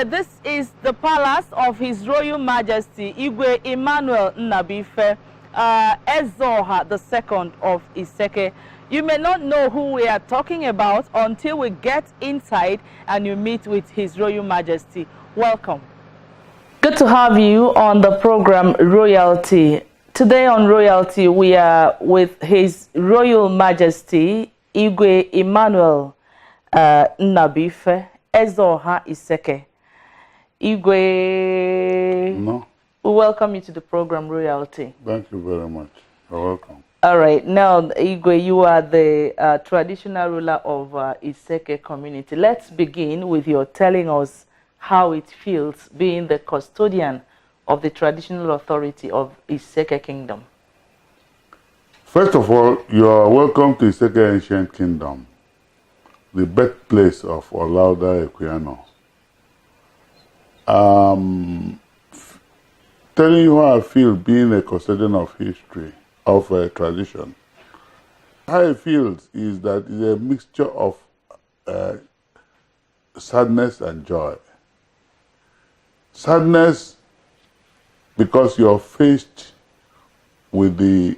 Isseke, this is the palace of His Royal Majesty Igwe Emmanuel Nnabuife, Ezeoha II of Isseke. You may not know who we are talking about until we get inside and you meet with His Royal Majesty. Welcome. Good to have you on the program Royalty. Today on Royalty, we are with His Royal Majesty Igwe Emmanuel Nnabuife, Ezeoha Isseke. Igwe, no. We welcome you to the program Royalty. Thank you very much. You're welcome. All right. Now, Igwe, you are the traditional ruler of Isseke community. Let's begin with your telling us how it feels being the custodian of the traditional authority of Isseke Kingdom. First of all, you are welcome to Isseke Ancient Kingdom, the birthplace of Olaudah Equiano. Telling you how I feel being a custodian of history, of a tradition. How it feels is that it's a mixture of sadness and joy. Sadness because you're faced with the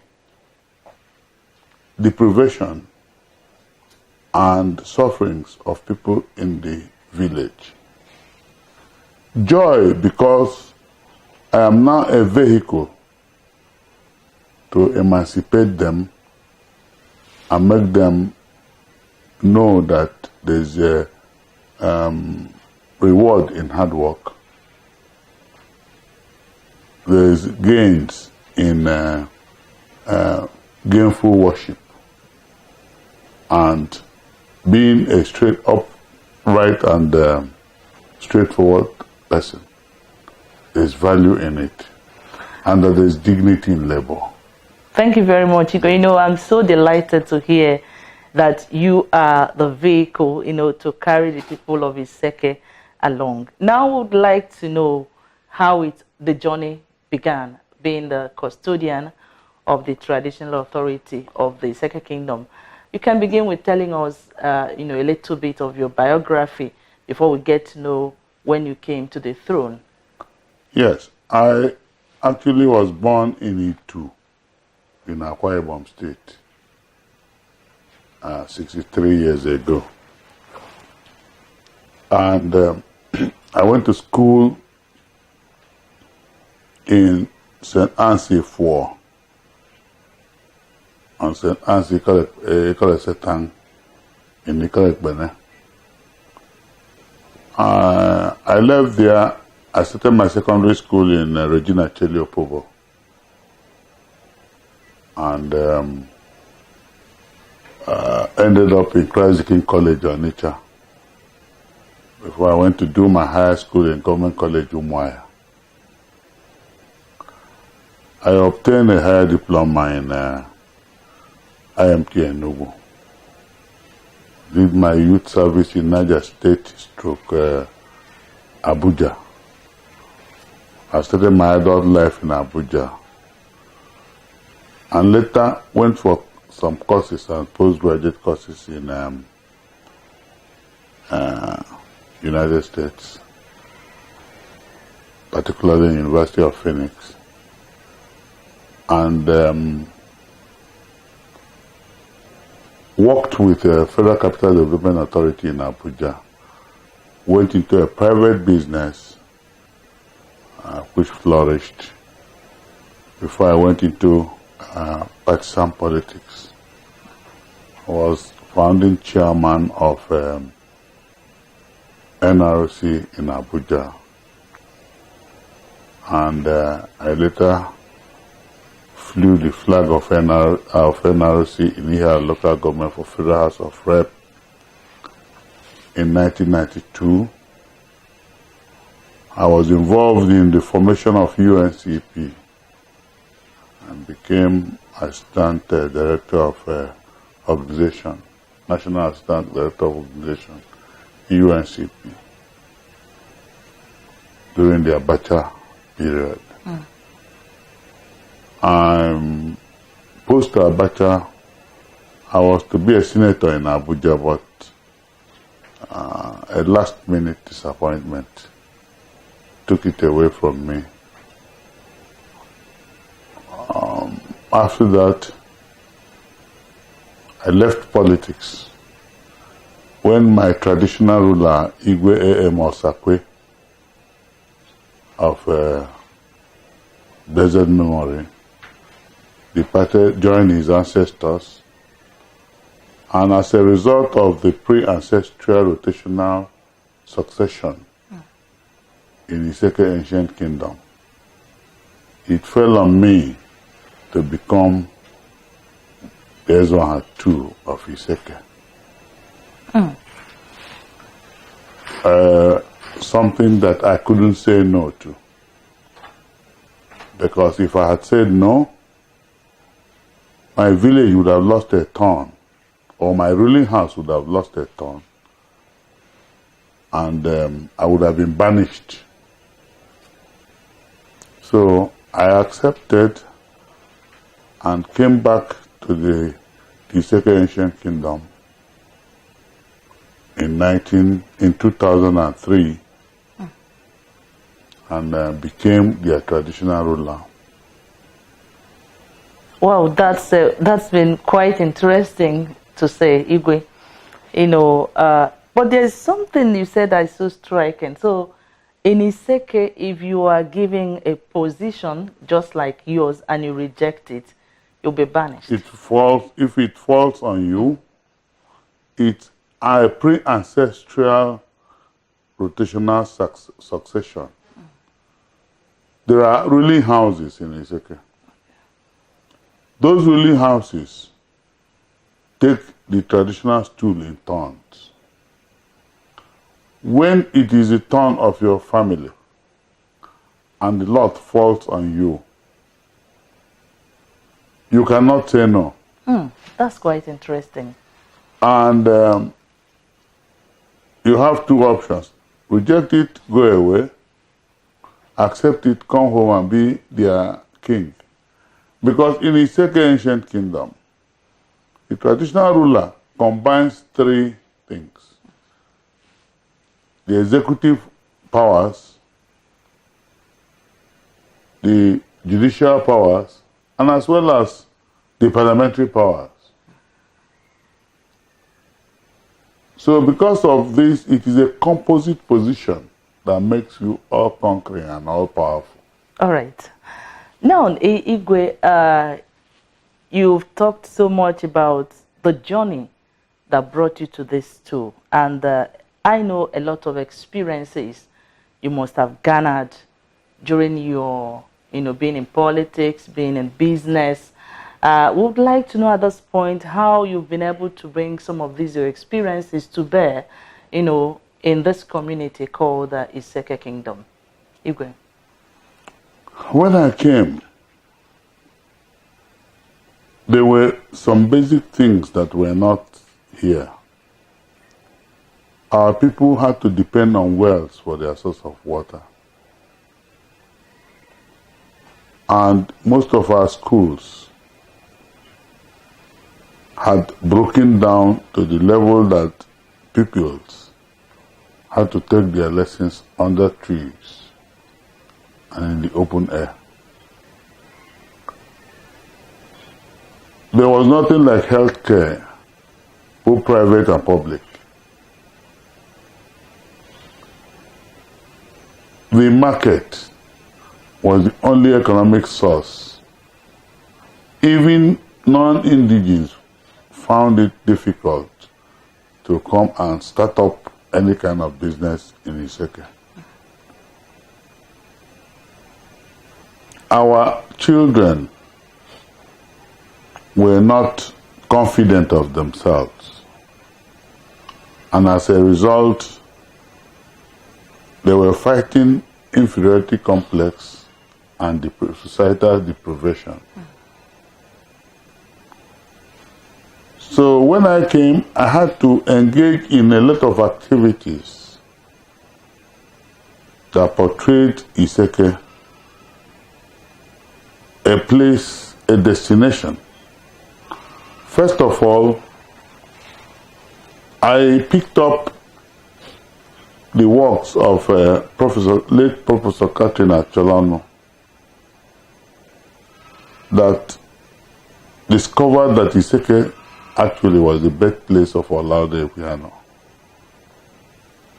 deprivation and sufferings of people in the village. Joy because I am now a vehicle to emancipate them and make them know that there's a reward in hard work. There's gains in gainful worship, and being a straight upright and straightforward person. There's value in it, and that there's dignity in labor. Thank you very much, Igwe. You know, I'm so delighted to hear that you are the vehicle, you know, to carry the people of Isseke along. Now, I would like to know how the journey began, being the custodian of the traditional authority of the Isseke Kingdom. You can begin with telling us, you know, a little bit of your biography before we get to know when you came to the throne. Yes, I actually was born in Itu, in Akwa Ibom State, 63 years ago. And I went to school in St. Ansi 4, on St. Ansi Ekole Setang in Nikolek Bene. I left there. I started my secondary school in Regina Cheli Opobo, and ended up in Christ King College, Onitsha, before I went to do my higher school in Government College, Umuahia. I obtained a higher diploma in IMT Enugu. Did my youth service in Niger State / Abuja. I started my adult life in Abuja, and later went for some courses and postgraduate courses in United States, particularly in University of Phoenix, and worked with the Federal Capital Development Authority in Abuja. Went into a private business which flourished before I went into partisan politics. I was founding chairman of NRC in Abuja, and I later flew the flag of NRC in here local government for Federal House of Rep in 1992. I was involved in the formation of UNCP and became Assistant Director of Organization, National Assistant Director of Organization, UNCP, during the Abacha period. Post Abacha, I was to be a senator in Abuja, but a last-minute disappointment took it away from me. After that, I left politics. When my traditional ruler, Igwe A.M. Osakwe, of blessed memory, departed, joined his ancestors, and as a result of the pre-ancestral rotational succession in Isseke ancient kingdom, it fell on me to become the Ezra II of Isseke. Something that I couldn't say no to. Because if I had said no, my village would have lost a ton, or my ruling house would have lost a ton, and I would have been banished. So I accepted and came back to the Isseke ancient kingdom in 2003 and became their traditional ruler. Wow, that's been quite interesting to say, Igwe. You know, but there's something you said that is so striking. So in Isseke, if you are given a position just like yours and you reject it, you'll be banished. If it falls on you, it's a pre-ancestral rotational succession. There are ruling houses in Isseke. Those ruling houses take the traditional stool in turns. When it is the turn of your family and the lot falls on you, you cannot say no. That's quite interesting. And you have two options. Reject it, go away. Accept it, come home and be their king. Because in Isseke ancient kingdom, the traditional ruler combines three things. The executive powers, the judicial powers, and as well as the parliamentary powers. So because of this, it is a composite position that makes you all-conquering and all-powerful. All right. Now, Igwe, you've talked so much about the journey that brought you to this too. And I know a lot of experiences you must have garnered during your, being in politics, being in business. We would like to know at this point how you've been able to bring some of these your experiences to bear, in this community called the Isseke Kingdom. Igwe. When I came, there were some basic things that were not here. Our people had to depend on wells for their source of water. And most of our schools had broken down to the level that pupils had to take their lessons under trees and in the open air. There was nothing like healthcare, both private and public. The market was the only economic source. Even non-indigenous found it difficult to come and start up any kind of business in Isseke. Our children were not confident of themselves, and as a result, they were fighting inferiority complex and societal deprivation. So when I came, I had to engage in a lot of activities that portrayed Isseke, a place, a destination. First of all, I picked up the works of late Professor Catherine Acholano that discovered that Isseke actually was the birthplace of Olaude Equiano.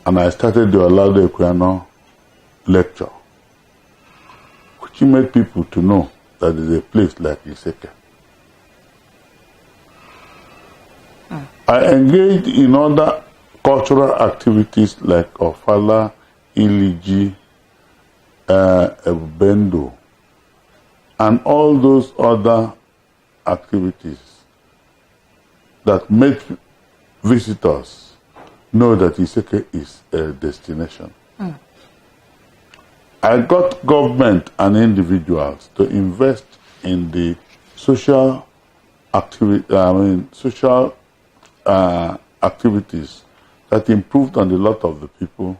And I started the Olaude Equiano lecture, which made people to know that there is a place like Isseke. I engaged in other cultural activities like Ofala, Iliji, Ebendo, and all those other activities that make visitors know that Isseke is a destination. I got government and individuals to invest in the social activities that improved on the lot of the people.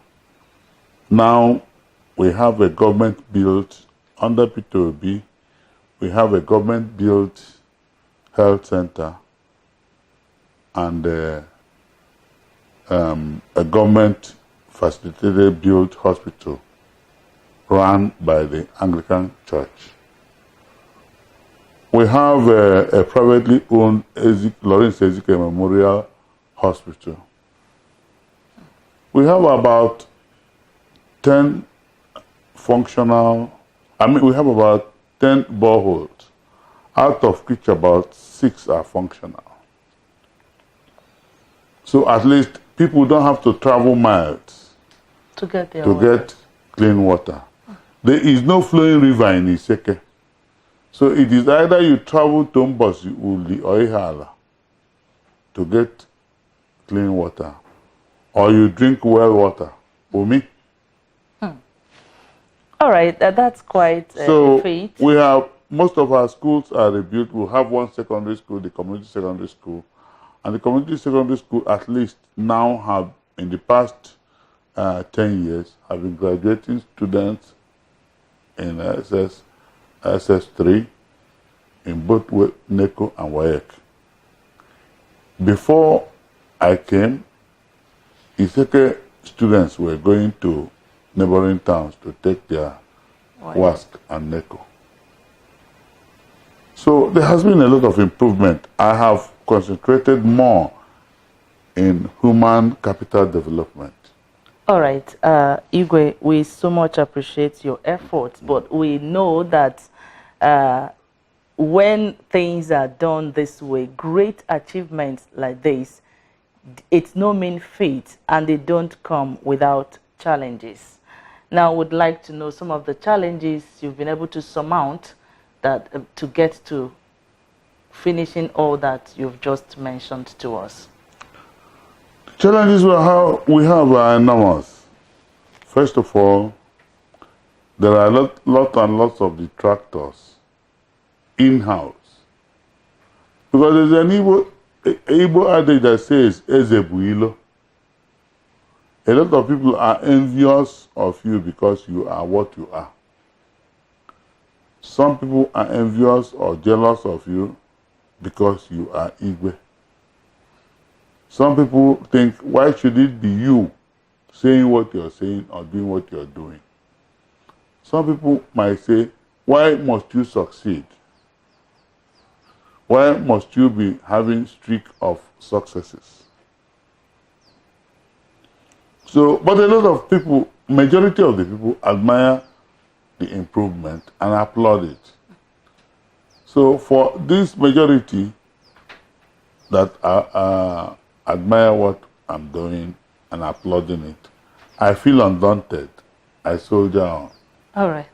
Now we have a government built under P2B. We have a government built health center and a government facilitated built hospital run by the Anglican Church. We have a privately owned Lawrence Isseke Memorial Hospital. We have about 10 functional, we have about 10 boreholes, out of which about 6 are functional. So at least people don't have to travel miles to get clean water. There is no flowing river in Isseke. So it is either you travel to Mbosi, Uli, or Ihala to get clean water, or you drink well water. Umi. All right, that's quite so feat. We have, most of our schools are rebuilt. We have one secondary school, the community secondary school. And the community secondary school at least now have, in the past 10 years, have been graduating students in SS3 in both NECO and WAEC. Before I came, Isseke students were going to neighboring towns to take their WASC and NECO. So there has been a lot of improvement. I have concentrated more in human capital development. All right, Igwe, we so much appreciate your efforts, but we know that when things are done this way, great achievements like this, it's no mean feat, and they don't come without challenges. Now, I would like to know some of the challenges you've been able to surmount that to get to finishing all that you've just mentioned to us. Challenges we have are enormous. First of all, there are lots of detractors in-house. Because there's an Igbo adage that says, Ezebuilo. A lot of people are envious of you because you are what you are. Some people are envious or jealous of you because you are Igwe. Some people think, why should it be you saying what you're saying or doing what you're doing? Some people might say, why must you succeed? Why must you be having streak of successes? So, but a lot of people, majority of the people admire the improvement and applaud it. So for this majority that admire what I'm doing and applauding it, I feel undaunted. I soldier on. All right.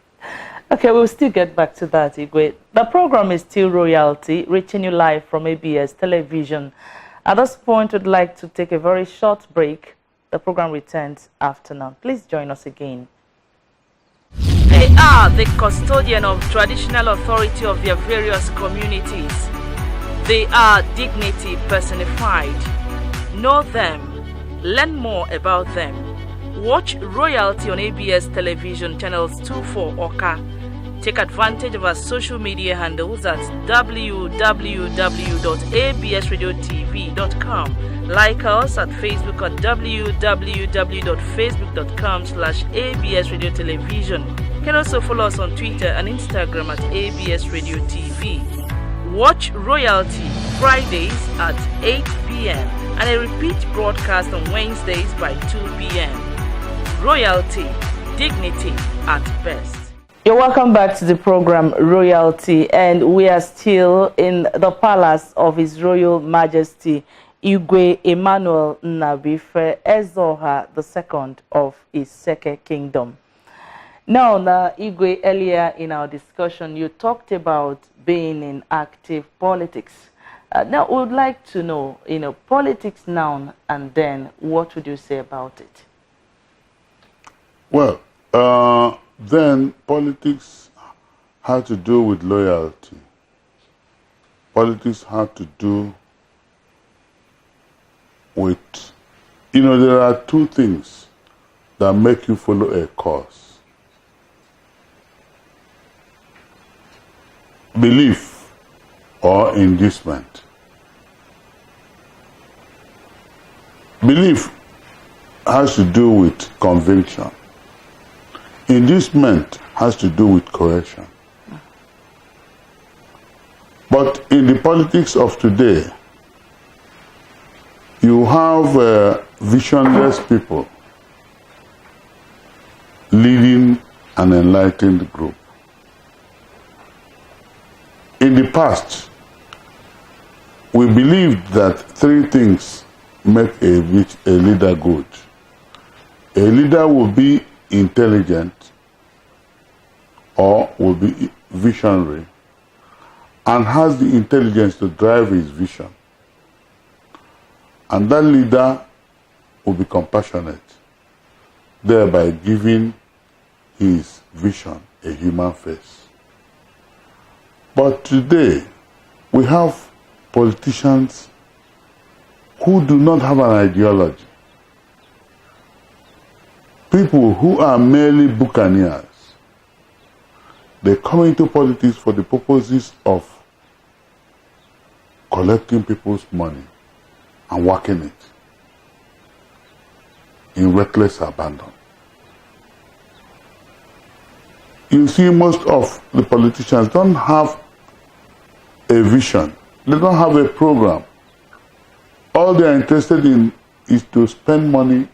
Okay, we'll still get back to that, Igwe. The program is still Royalty, reaching you live from ABS Television. At this point, we'd like to take a very short break. The program returns after now. Please join us again. They are the custodian of traditional authority of their various communities. They are dignity personified. Know them. Learn more about them. Watch Royalty on ABS Television channels 24 Oka, Take advantage of our social media handles at www.absradiotv.com. Like us at Facebook at www.facebook.com/absradiotelevision. You can also follow us on Twitter and Instagram at absradiotv. Watch Royalty Fridays at 8 p.m. and a repeat broadcast on Wednesdays by 2 p.m. Royalty, dignity at best. You're welcome back to the program Royalty, and we are still in the palace of His Royal Majesty Igwe Emmanuel Nnabuife Ezeoha II of Isseke Kingdom. Now, Igwe, earlier in our discussion, you talked about being in active politics. Now, we would like to know, politics now and then, what would you say about it? Well, then politics had to do with loyalty. Politics had to do with, there are two things that make you follow a cause. Belief or inducement. Belief has to do with conviction. Inducement has to do with coercion. But in the politics of today, you have visionless people leading an enlightened group. In the past, we believed that three things make a leader good. A leader will be intelligent or will be visionary and has the intelligence to drive his vision. And that leader will be compassionate, thereby giving his vision a human face. But today, we have politicians who do not have an ideology. People who are merely buccaneers. They come into politics for the purposes of collecting people's money and working it in reckless abandon. You see, most of the politicians don't have a vision. They don't have a program. All they are interested in is to spend money,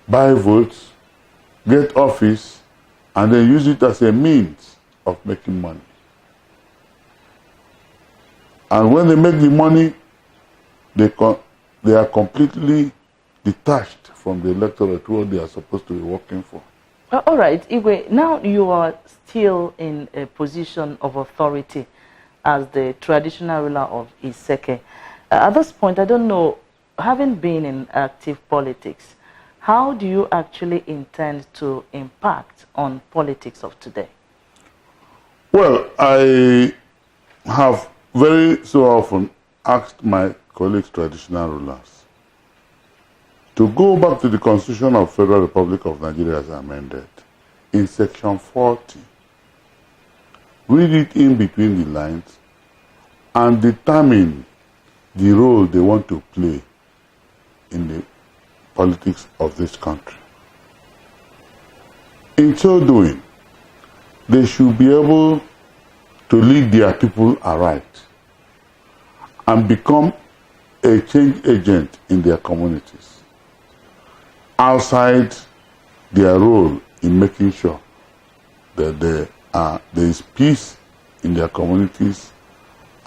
buy votes, get office, and then use it as a means of making money. And when they make the money, they are completely detached from the electorate who they are supposed to be working for. All right, Igwe, now you are still in a position of authority as the traditional ruler of Isseke. At this point, I don't know, having been in active politics, how do you actually intend to impact on politics of today? Well, I have very so often asked my colleagues, traditional rulers, to go back to the Constitution of Federal Republic of Nigeria as amended, in section 40. Read it in between the lines and determine the role they want to play in the politics of this country. In so doing, they should be able to lead their people aright and become a change agent in their communities, outside their role in making sure that there is peace in their communities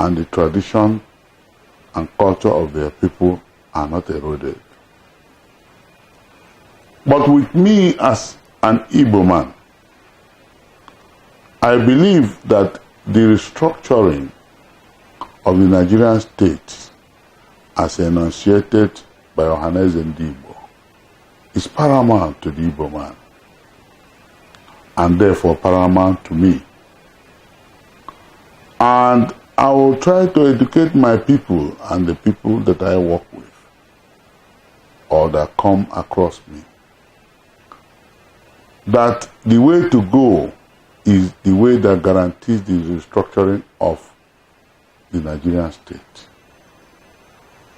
and the tradition and culture of their people are not eroded. But with me as an Igbo man, I believe that the restructuring of the Nigerian state as enunciated by Ohaneze Ndigbo is paramount to the Igbo man, and therefore paramount to me. And I will try to educate my people and the people that I work with or that come across me that the way to go is the way that guarantees the restructuring of the Nigerian state.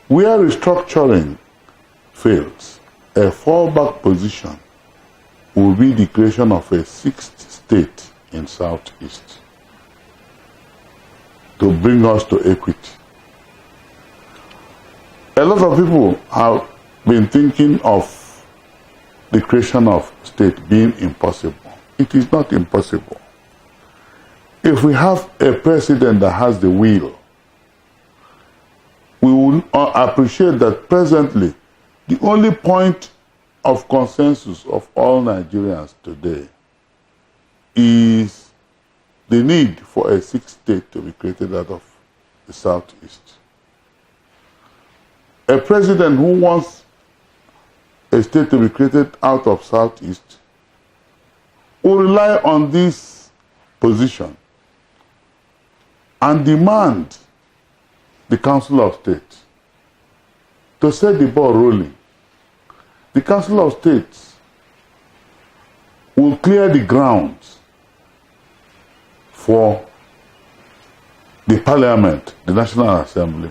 Where restructuring fails, a fallback position will be the creation of a sixth state in Southeast to bring us to equity. A lot of people have been thinking of the creation of state being impossible. It is not impossible. If we have a president that has the will, we will appreciate that presently the only point of consensus of all Nigerians today is the need for a sixth state to be created out of the Southeast. A president who wants a state to be created out of Southeast will rely on this position and demand the Council of State to set the ball rolling. The Council of States will clear the grounds for the Parliament, the National Assembly,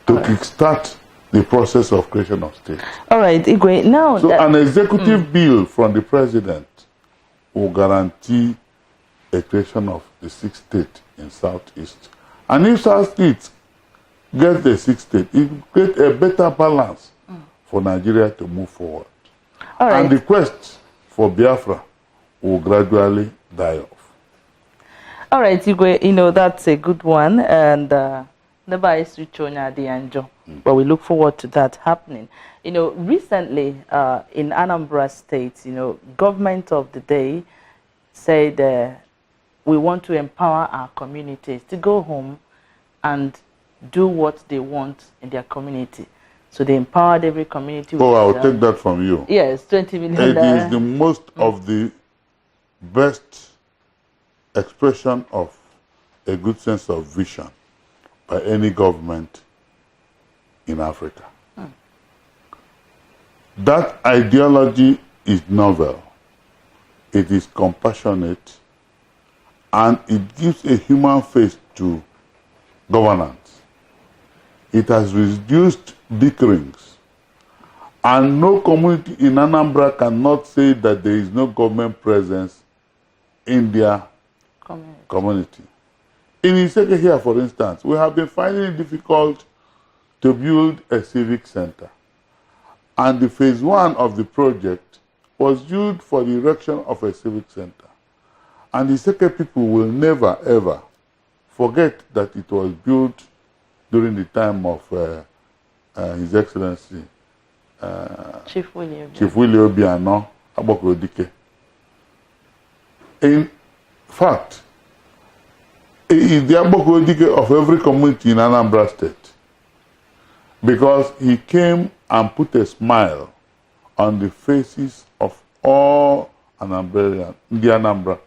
to kickstart the process of creation of states. All right, Igwe, now... So an executive bill from the president will guarantee a creation of the sixth state in Southeast. And if Southeast gets the sixth state, it will create a better balance for Nigeria to move forward. All right. And the quest for Biafra will gradually die off. All right, Igwe, you know, that's a good one. And never is Richonya Dianjo. But we look forward to that happening. You know, recently in Anambra State, you know, government of the day said we want to empower our communities to go home and do what they want in their community. So they empowered every community. Oh, I'll take that from you. Yes, 20 million. It is the most of the best expression of a good sense of vision by any government in Africa. That ideology is novel, it is compassionate, and it gives a human face to governance. It has reduced bickerings, and no community in Anambra cannot say that there is no government presence in their community. In Isseke here, for instance, we have been finding it difficult to build a civic center. And the phase 1 of the project was used for the erection of a civic center. And the Isseke people will never, ever forget that it was built during the time of His Excellency Chief William Obiano Abokodike. In fact, he is the Abokodike of every community in Anambra State, because he came and put a smile on the faces of all Anambrarians, the Anambra.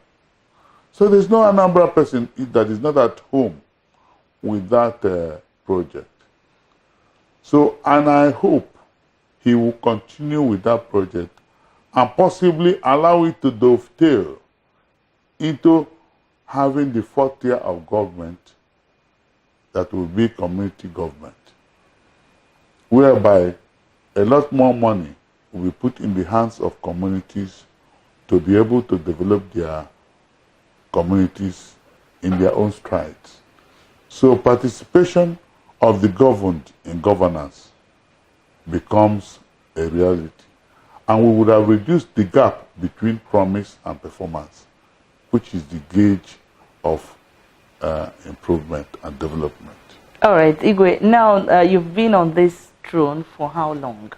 So there's no Anambra person that is not at home with that project. So, and I hope he will continue with that project and possibly allow it to dovetail into having the fourth tier of government that will be community government, whereby a lot more money will be put in the hands of communities to be able to develop their communities in their own strides. So participation of the governed in governance becomes a reality. And we would have reduced the gap between promise and performance, which is the gauge of improvement and development. All right, Igwe, now you've been on this throne for how long?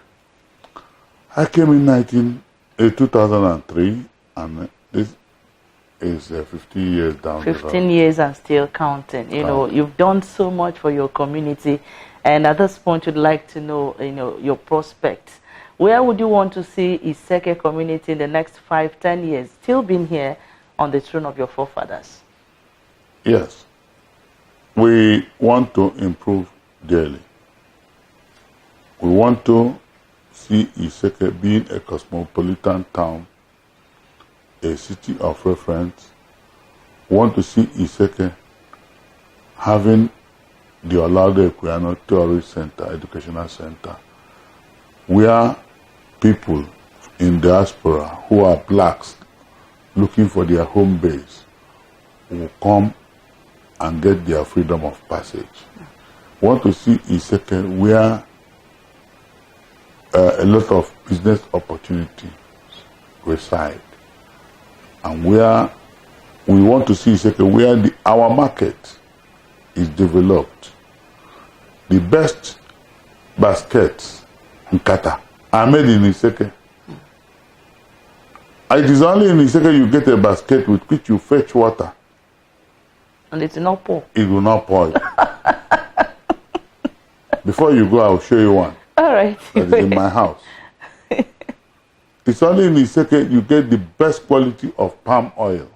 I came in 2003, and this is 15 years down the road. 15 years and still counting. You know, you've done so much for your community, and at this point, you'd like to know, your prospects. Where would you want to see Isseke community in the next 5-10 years, still being here on the throne of your forefathers? Yes. We want to improve daily. We want to see Isseke being a cosmopolitan town, a city of reference, We want to see Isseke having the Olaude Equiano Tourist Center, Educational Center, where people in diaspora who are blacks looking for their home base will come and get their freedom of passage. We want to see Isseke where a lot of business opportunities reside, and where we want to see Isseke where our market is developed. The best baskets in Qatar are made in Isseke. It is only in Isseke you get a basket with which you fetch water. And it will not pour. It will not pour. Before you go, I'll show you one. All right. That is in my house. It's only in Isseke you get the best quality of palm oil.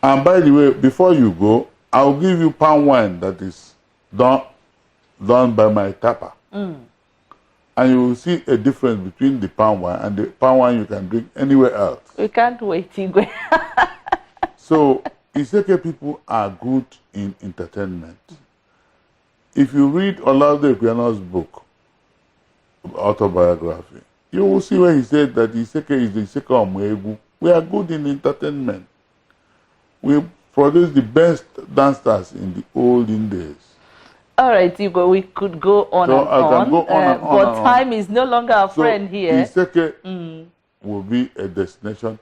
And by the way, before you go, I'll give you palm wine that is done by my tapper. And you will see a difference between the palm wine and the palm wine you can drink anywhere else. We can't wait, Igwe. So, Isseke people are good in entertainment. If you read Olaude Equiano's book, autobiography, you will see where he said that Isseke is the Isseke Omwegu. We are good in entertainment. We produce the best dancers in the olden days. All right, Igwe, we could go on So and I can on, go on and on but and on. time is no longer a friend So here. Isseke will be a destination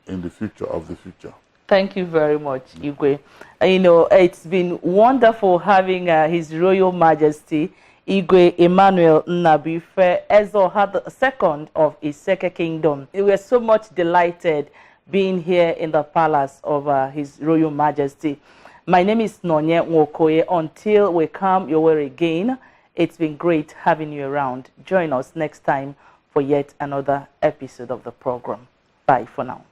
in the future of the future. Thank you very much, Igwe. You know, it's been wonderful having His Royal Majesty Igwe Emmanuel Nnabuife Ezeoha II of Isseke Kingdom. We were so much delighted being here in the palace of His Royal Majesty. My name is Nonye Nwokoye. Until we come your way again, it's been great having you around. Join us next time for yet another episode of the program. Bye for now.